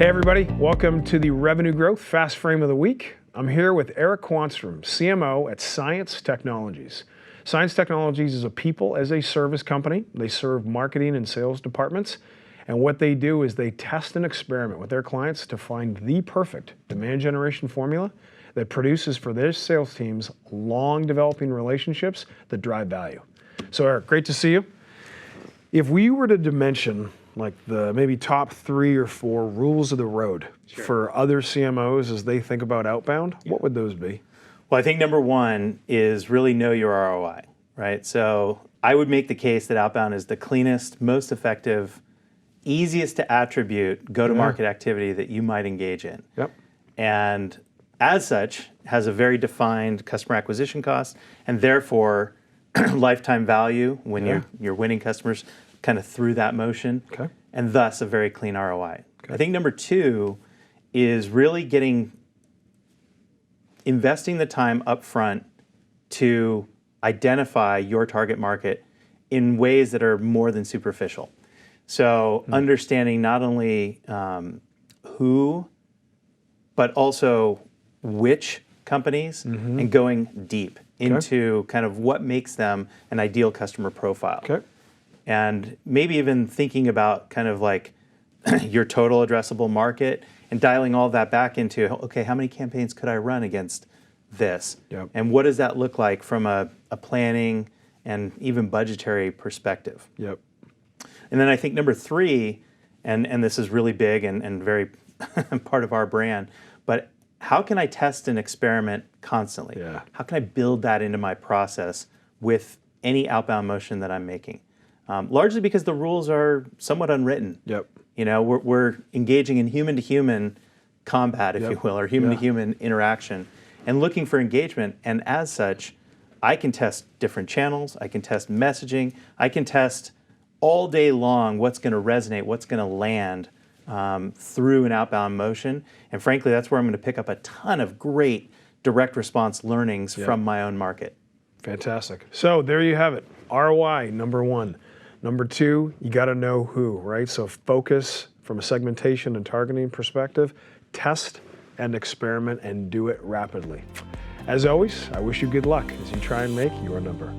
Hey everybody, welcome to the Revenue Growth Fast Frame of the Week. I'm here with Eric Quanstrom, CMO at Science Technologies. Science Technologies is a people as a service company. They serve marketing and sales departments. And what they do is they test and experiment with their clients to find the perfect demand generation formula that produces for their sales teams long developing relationships that drive value. So Eric, great to see you. If we were to dimension like the maybe top 3 or 4 rules of the road for other CMOs as they think about outbound, what would those be? Well, I think number 1 is really know your ROI, right? So I would make the case that outbound is the cleanest, most effective, easiest to attribute go-to-market activity that you might engage in. Yep. And as such, has a very defined customer acquisition cost and therefore lifetime value when you're winning customers kind of through that motion, and thus a very clean ROI. I think number 2 is really investing the time up front to identify your target market in ways that are more than superficial. So understanding not only who, but also which companies, and going deep into kind of what makes them an ideal customer profile. And maybe even thinking about kind of like your total addressable market and dialing all that back into, okay, how many campaigns could I run against this? And what does that look like from a planning and even budgetary perspective? And then I think number 3, and this is really big and very part of our brand, but how can I test and experiment constantly? How can I build that into my process with any outbound motion that I'm making? Largely because the rules are somewhat unwritten. You know, we're engaging in human-to-human combat, if you will, or human-to-human interaction, and looking for engagement. And as such, I can test different channels, I can test messaging, I can test all day long what's going to resonate, what's going to land through an outbound motion. And frankly, that's where I'm going to pick up a ton of great direct response learnings from my own market. Fantastic. So there you have it. ROI, number 1. Number 2, you got to know who, right? So focus from a segmentation and targeting perspective, test and experiment and do it rapidly. As always, I wish you good luck as you try and make your number.